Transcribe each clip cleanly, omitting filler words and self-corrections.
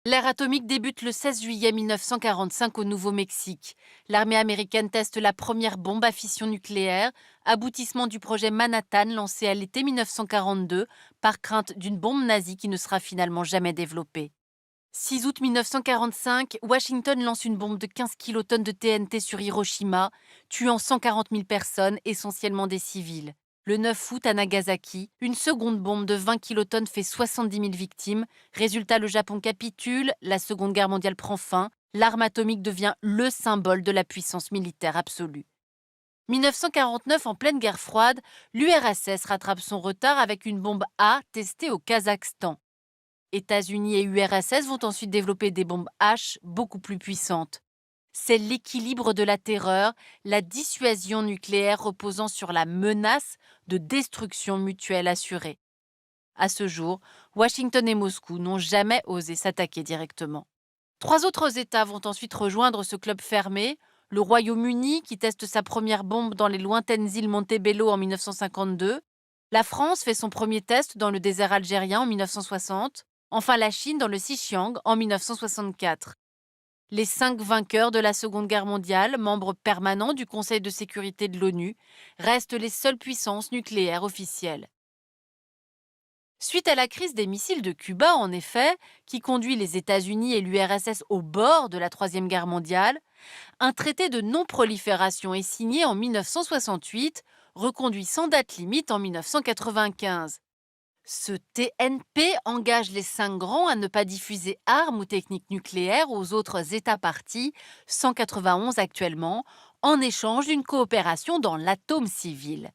L'ère atomique débute le 16 juillet 1945 au Nouveau-Mexique. L'armée américaine teste la première bombe à fission nucléaire, aboutissement du projet Manhattan lancé à l'été 1942 par crainte d'une bombe nazie qui ne sera finalement jamais développée. 6 août 1945, Washington lance une bombe de 15 kilotonnes de TNT sur Hiroshima, tuant 140 000 personnes, essentiellement des civils. Le 9 août, à Nagasaki, une seconde bombe de 20 kilotonnes fait 70 000 victimes. Résultat, le Japon capitule, la Seconde Guerre mondiale prend fin, l'arme atomique devient le symbole de la puissance militaire absolue. 1949, en pleine guerre froide, l'URSS rattrape son retard avec une bombe A testée au Kazakhstan. États-Unis et URSS vont ensuite développer des bombes H beaucoup plus puissantes. C'est l'équilibre de la terreur, la dissuasion nucléaire reposant sur la menace de destruction mutuelle assurée. À ce jour, Washington et Moscou n'ont jamais osé s'attaquer directement. Trois autres États vont ensuite rejoindre ce club fermé. Le Royaume-Uni, qui teste sa première bombe dans les lointaines îles Montebello en 1952. La France fait son premier test dans le désert algérien en 1960. Enfin, la Chine dans le Xinjiang en 1964. Les 5 vainqueurs de la Seconde Guerre mondiale, membres permanents du Conseil de sécurité de l'ONU, restent les seules puissances nucléaires officielles. Suite à la crise des missiles de Cuba, en effet, qui conduit les États-Unis et l'URSS au bord de la Troisième Guerre mondiale, un traité de non-prolifération est signé en 1968, reconduit sans date limite en 1995. Ce TNP engage les 5 grands à ne pas diffuser armes ou techniques nucléaires aux autres États parties, 191 actuellement, en échange d'une coopération dans l'atome civil.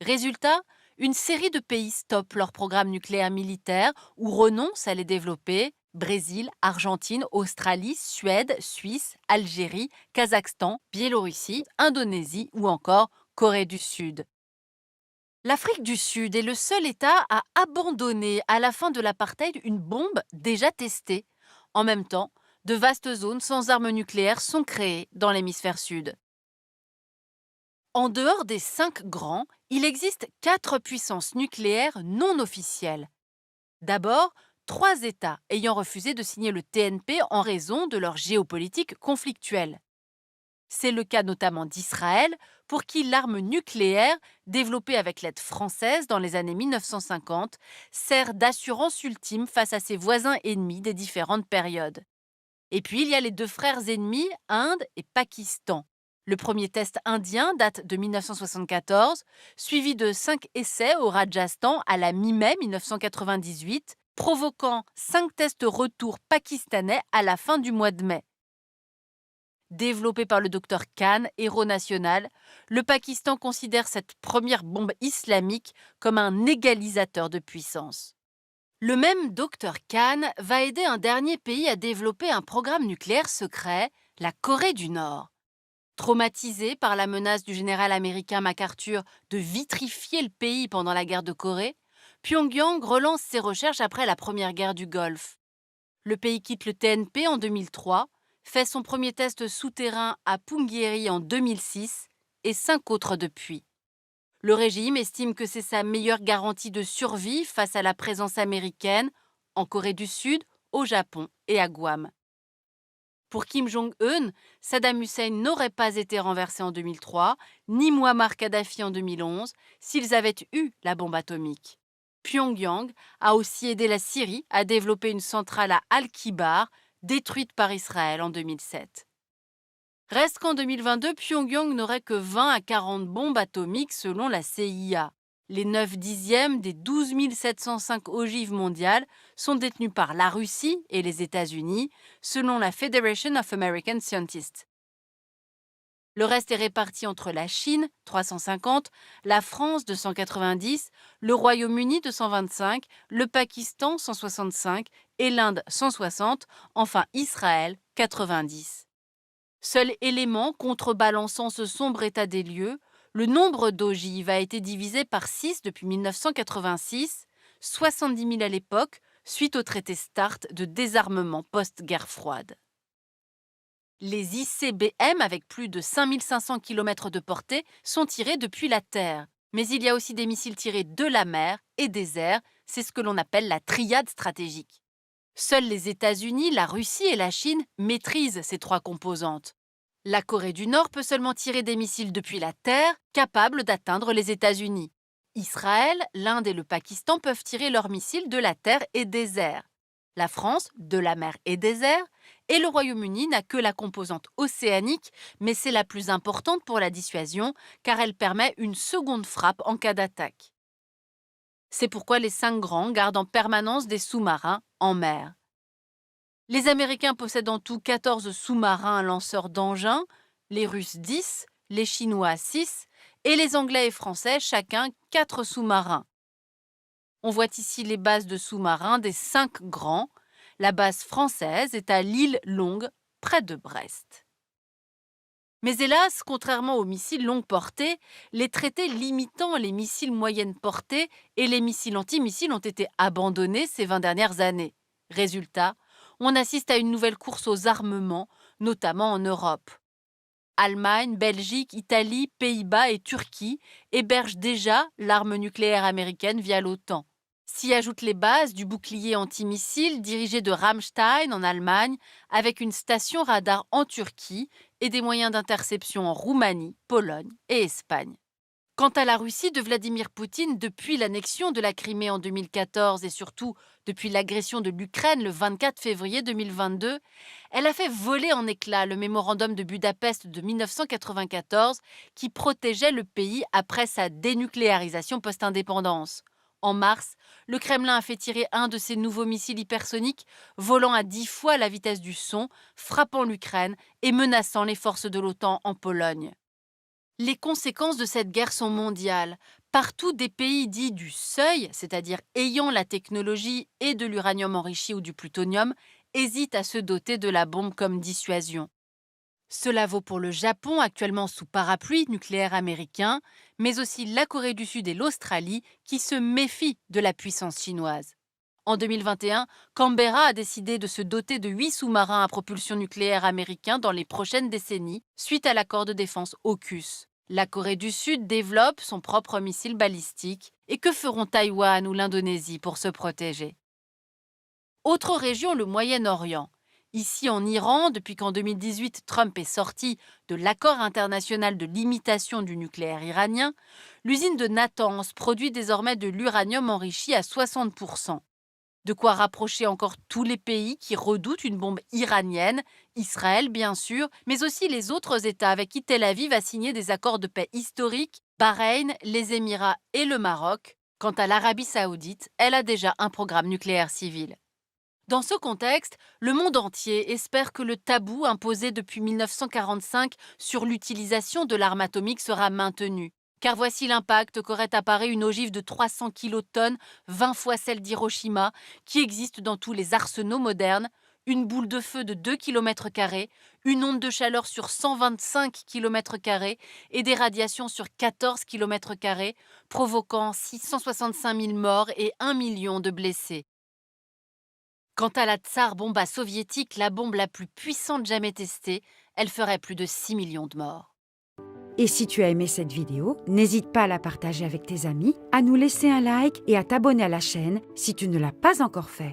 Résultat, une série de pays stoppent leur programme nucléaire militaire ou renoncent à les développer. Brésil, Argentine, Australie, Suède, Suisse, Algérie, Kazakhstan, Biélorussie, Indonésie ou encore Corée du Sud. L'Afrique du Sud est le seul État à abandonner à la fin de l'apartheid une bombe déjà testée. En même temps, de vastes zones sans armes nucléaires sont créées dans l'hémisphère sud. En dehors des 5 grands, il existe 4 puissances nucléaires non officielles. D'abord, 3 États ayant refusé de signer le TNP en raison de leur géopolitique conflictuelle. C'est le cas notamment d'Israël, pour qui l'arme nucléaire, développée avec l'aide française dans les années 1950, sert d'assurance ultime face à ses voisins ennemis des différentes périodes. Et puis il y a les 2 frères ennemis, Inde et Pakistan. Le premier test indien date de 1974, suivi de 5 essais au Rajasthan à la mi-mai 1998, provoquant 5 tests retour pakistanais à la fin du mois de mai. Développé par le docteur Khan, héros national, le Pakistan considère cette première bombe islamique comme un égalisateur de puissance. Le même docteur Khan va aider un dernier pays à développer un programme nucléaire secret, la Corée du Nord. Traumatisé par la menace du général américain MacArthur de vitrifier le pays pendant la guerre de Corée, Pyongyang relance ses recherches après la première guerre du Golfe. Le pays quitte le TNP en 2003, fait son premier test souterrain à Punggye-ri en 2006 et 5 autres depuis. Le régime estime que c'est sa meilleure garantie de survie face à la présence américaine en Corée du Sud, au Japon et à Guam. Pour Kim Jong-un, Saddam Hussein n'aurait pas été renversé en 2003, ni Muammar Kadhafi en 2011, s'ils avaient eu la bombe atomique. Pyongyang a aussi aidé la Syrie à développer une centrale à Al-Kibar, détruite par Israël en 2007. Reste qu'en 2022, Pyongyang n'aurait que 20 à 40 bombes atomiques selon la CIA. Les 9 dixièmes des 12 705 ogives mondiales sont détenues par la Russie et les États-Unis, selon la Federation of American Scientists. Le reste est réparti entre la Chine, 350, la France, 290, le Royaume-Uni, 225, le Pakistan, 165 et l'Inde, 160, enfin Israël, 90. Seul élément contrebalançant ce sombre état des lieux, le nombre d'ogives a été divisé par 6 depuis 1986, 70 000 à l'époque, suite au traité START de désarmement post-guerre froide. Les ICBM, avec plus de 5500 km de portée, sont tirés depuis la Terre. Mais il y a aussi des missiles tirés de la mer et des airs, c'est ce que l'on appelle la triade stratégique. Seuls les États-Unis, la Russie et la Chine maîtrisent ces 3 composantes. La Corée du Nord peut seulement tirer des missiles depuis la terre, capables d'atteindre les États-Unis. Israël, l'Inde et le Pakistan peuvent tirer leurs missiles de la terre et des airs. La France, de la mer et des airs. Et le Royaume-Uni n'a que la composante océanique, mais c'est la plus importante pour la dissuasion, car elle permet une seconde frappe en cas d'attaque. C'est pourquoi les 5 grands gardent en permanence des sous-marins en mer. Les Américains possèdent en tout 14 sous-marins lanceurs d'engins, les Russes 10, les Chinois 6 et les Anglais et Français chacun 4 sous-marins. On voit ici les bases de sous-marins des 5 grands. La base française est à l'île Longue, près de Brest. Mais hélas, contrairement aux missiles longue portée, les traités limitant les missiles moyenne portée et les missiles antimissiles ont été abandonnés ces 20 dernières années. Résultat, on assiste à une nouvelle course aux armements, notamment en Europe. Allemagne, Belgique, Italie, Pays-Bas et Turquie hébergent déjà l'arme nucléaire américaine via l'OTAN. S'y ajoutent les bases du bouclier antimissile dirigé de Ramstein en Allemagne, avec une station radar en Turquie et des moyens d'interception en Roumanie, Pologne et Espagne. Quant à la Russie de Vladimir Poutine, depuis l'annexion de la Crimée en 2014 et surtout depuis l'agression de l'Ukraine le 24 février 2022, elle a fait voler en éclats le mémorandum de Budapest de 1994 qui protégeait le pays après sa dénucléarisation post-indépendance. En mars, le Kremlin a fait tirer un de ses nouveaux missiles hypersoniques, volant à 10 fois la vitesse du son, frappant l'Ukraine et menaçant les forces de l'OTAN en Pologne. Les conséquences de cette guerre sont mondiales. Partout, des pays dits du seuil, c'est-à-dire ayant la technologie et de l'uranium enrichi ou du plutonium, hésitent à se doter de la bombe comme dissuasion. Cela vaut pour le Japon, actuellement sous parapluie nucléaire américain, mais aussi la Corée du Sud et l'Australie, qui se méfient de la puissance chinoise. En 2021, Canberra a décidé de se doter de 8 sous-marins à propulsion nucléaire américains dans les prochaines décennies, suite à l'accord de défense AUKUS. La Corée du Sud développe son propre missile balistique. Et que feront Taïwan ou l'Indonésie pour se protéger? Autre région, le Moyen-Orient. Ici en Iran, depuis qu'en 2018 Trump est sorti de l'accord international de limitation du nucléaire iranien, l'usine de Natanz produit désormais de l'uranium enrichi à 60%. De quoi rapprocher encore tous les pays qui redoutent une bombe iranienne, Israël bien sûr, mais aussi les autres États avec qui Tel Aviv a signé des accords de paix historiques, Bahreïn, les Émirats et le Maroc. Quant à l'Arabie saoudite, elle a déjà un programme nucléaire civil. Dans ce contexte, le monde entier espère que le tabou imposé depuis 1945 sur l'utilisation de l'arme atomique sera maintenu. Car voici l'impact qu'aurait à Paris une ogive de 300 kilotonnes, 20 fois celle d'Hiroshima, qui existe dans tous les arsenaux modernes, une boule de feu de 2 km², une onde de chaleur sur 125 km² et des radiations sur 14 km², provoquant 665 000 morts et 1 million de blessés. Quant à la Tsar Bomba soviétique, la bombe la plus puissante jamais testée, elle ferait plus de 6 millions de morts. Et si tu as aimé cette vidéo, n'hésite pas à la partager avec tes amis, à nous laisser un like et à t'abonner à la chaîne si tu ne l'as pas encore fait.